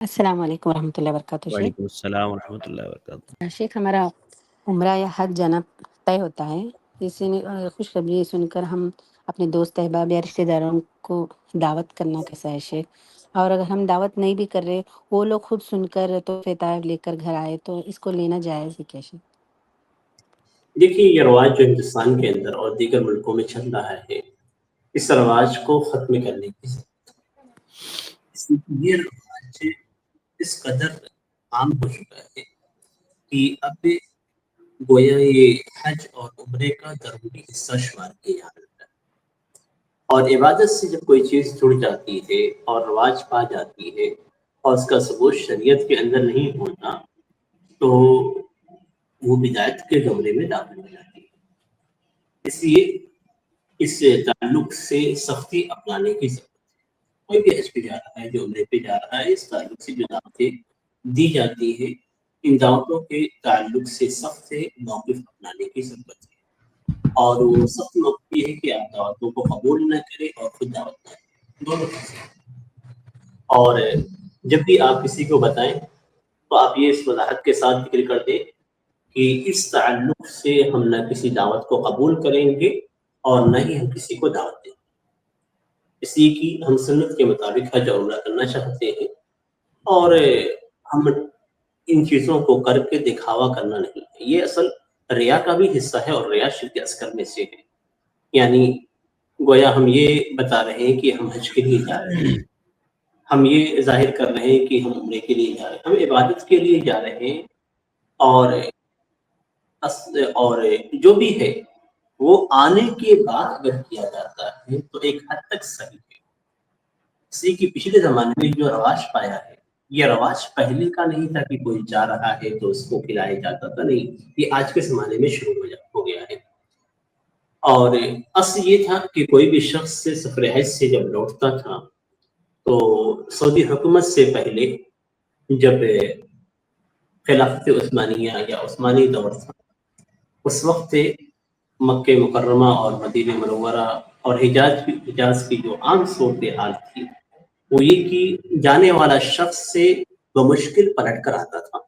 السلام علیکم ورحمۃ اللہ وبرکاتہ وعلیکم السلام ورحمۃ اللہ وبرکاتہ۔ شیخ ہمارا عمرہ یا حج جانا طے ہوتا ہے، اس خوشخبری سن کر ہم اپنے دوست احباب یا رشتہ داروں کو دعوت کرنا کیسا ہے شیخ؟ اور اگر ہم دعوت نہیں بھی کر رہے، وہ لوگ خود سن کر تحفے طائب لے کر گھر آئے تو اس کو لینا جائز ہے کیا شیخ؟ دیکھیے، یہ رواج جو ہندوستان کے اندر اور دیگر ملکوں میں چل رہا ہے، اس رواج کو ختم کرنے کی ضرورت ہے۔ یہ رواج اس قدر عام ہو چکا ہے کہ اب گویا یہ حج اور عمرے کا ضروری حصہ شمار کیا جاتا ہے، اور عبادت سے جب کوئی چیز جڑ جاتی ہے اور رواج پا جاتی ہے اور اس کا ثبوت شریعت کے اندر نہیں ہوتا تو وہ بدعت کے زمرے میں داخل ہو جاتی ہے۔ اس لیے اس تعلق سے سختی اپنانے کی ضرورت ہے۔ کوئی بھی حج پہ جا رہا ہے، جو عمرے پہ جا رہا ہے، اس تعلق سے جو دعوتیں دی جاتی ہے، ان دعوتوں کے تعلق سے سخت موقف اپنانے کی ضرورت ہے، اور وہ سخت موقف یہ ہے کہ آپ دعوتوں کو قبول نہ کریں اور خود دعوت نہ کریں، دونوں چیزیں۔ اور جب بھی آپ کسی کو بتائیں تو آپ یہ اس وضاحت کے ساتھ ذکر کر دیں کہ اس تعلق سے ہم نہ کسی دعوت کو قبول کریں گے اور نہ ہی ہم کسی کو دعوت دیں گے، اس لیے کہ ہم سنت کے مطابق حج اور عمرہ کرنا چاہتے ہیں، اور ہم ان چیزوں کو کر کے دکھاوا کرنا نہیں ہے۔ یہ اصل ریا کا بھی حصہ ہے، اور ریا شرک اصغر میں سے ہے۔ یعنی گویا ہم یہ بتا رہے ہیں کہ ہم حج کے لیے جا رہے ہیں، ہم یہ ظاہر کر رہے ہیں کہ ہم عمرے کے لیے جا رہے ہیں، ہم عبادت کے لیے جا رہے ہیں، اور جو بھی ہے وہ آنے کے بعد اگر کیا جاتا ہے تو ایک حد تک صحیح ہے۔ اسی کی پچھلے زمانے میں جو رواج پایا ہے، یہ رواج پہلے کا نہیں تھا کہ کوئی جا رہا ہے تو اس کو کھلایا جاتا تھا، نہیں، یہ آج کے زمانے میں شروع ہو گیا ہے۔ اور اصل یہ تھا کہ کوئی بھی شخص سے سفر حج سے جب لوٹتا تھا تو سعودی حکومت سے پہلے جب خلافت عثمانیہ یا عثمانی دور تھا، اس وقت مکہ مکرمہ اور مدینہ منورہ اور حجاز کی جو عام صورتحال تھی وہ یہ کہ جانے والا شخص سے بمشکل پلٹ کر آتا تھا،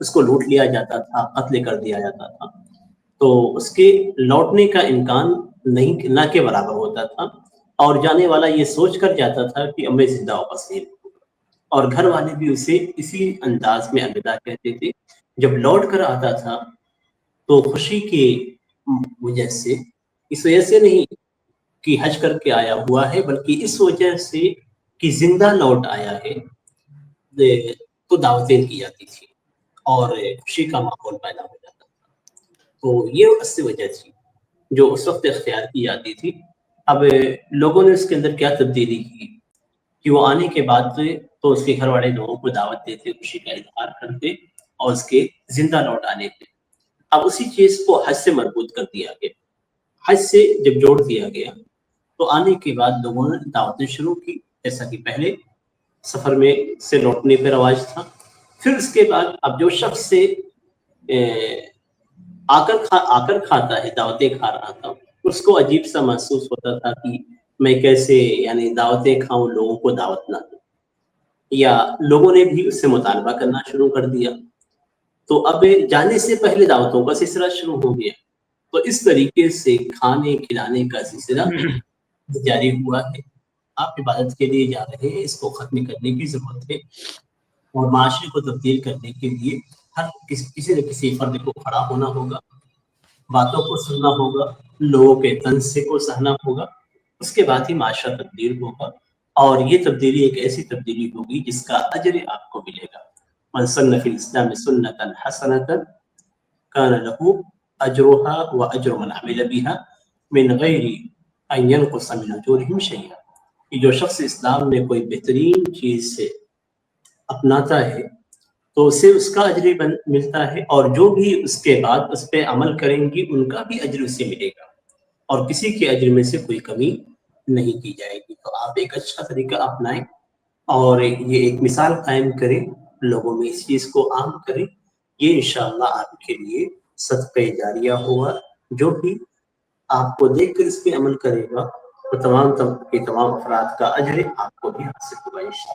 اس کو لوٹ لیا جاتا تھا، قتل کر دیا جاتا تھا، تو اس کے لوٹنے کا امکان نہیں نہ کے برابر ہوتا تھا، اور جانے والا یہ سوچ کر جاتا تھا کہ اب میں زندہ واپس نہیں لوٹوں گا، اور گھر والے بھی اسے اسی انداز میں الوداع کہتے تھے۔ جب لوٹ کر آتا تھا تو خوشی کی وجہ سے، اس وجہ سے نہیں کہ حج کر کے آیا ہوا ہے، بلکہ اس وجہ سے کہ زندہ لوٹ آیا ہے، تو دعوتیں کی جاتی تھی اور خوشی کا ماحول پیدا ہو جاتا تھا۔ تو یہ اصل وجہ تھی جو اس وقت اختیار کی جاتی تھی۔ اب لوگوں نے اس کے اندر کیا تبدیلی کی کہ وہ آنے کے بعد تو اس کے گھر والے لوگوں کو دعوت دیتے، خوشی کا اظہار کرتے، اور اس کے زندہ لوٹ آنے پہ اب اسی چیز کو حج سے مربوط کر دیا گیا۔ حج سے جب جوڑ دیا گیا تو آنے کے بعد لوگوں نے دعوتیں شروع کی، جیسا کہ پہلے سفر میں سے لوٹنے پہ رواج تھا۔ پھر اس کے بعد اب جو شخص سے آ کر کھاتا ہے، دعوتیں کھا رہا تھا، اس کو عجیب سا محسوس ہوتا تھا کہ میں کیسے یعنی دعوتیں کھاؤں، لوگوں کو دعوت نہ دوں، یا لوگوں نے بھی اس سے مطالبہ کرنا شروع کر دیا، تو اب جانے سے پہلے دعوتوں کا سلسلہ شروع ہو گیا۔ تو اس طریقے سے کھانے کھلانے کا سلسلہ جاری ہوا ہے۔ آپ عبادت کے لیے جا رہے ہیں، اس کو ختم کرنے کی ضرورت ہے، اور معاشرے کو تبدیل کرنے کے لیے ہر کسی نہ کسی فرد کو کھڑا ہونا ہوگا، باتوں کو سننا ہوگا، لوگوں کے طنز کو سہنا ہوگا، اس کے بعد ہی معاشرہ تبدیل ہوگا، اور یہ تبدیلی ایک ایسی تبدیلی ہوگی جس کا اجر آپ کو ملے گا۔ من سن فی الاسلام سنۃ حسنۃ کان لہ اجرھا واجر من عمل بها من غیر ان ینقص من اجورہم شیئا۔ کہ جو شخص اسلام میں کوئی بہترین چیز سے اپناتا ہے تو اسے اس کا اجر ملتا ہے، اور جو بھی اس کے بعد اس پہ عمل کریں گی ان کا بھی اجر اسے ملے گا، اور کسی کے اجر میں سے کوئی کمی نہیں کی جائے گی۔ تو آپ ایک اچھا طریقہ اپنائیں اور یہ ایک مثال قائم کریں، لوگوں میں اس چیز کو عام کریں، یہ انشاءاللہ آپ کے لیے صدقہ جاریہ ہوگا۔ جو بھی آپ کو دیکھ کر اس پہ عمل کرے گا تو تمام افراد کا اجر آپ کو بھی حاصل ہوگا انشاءاللہ۔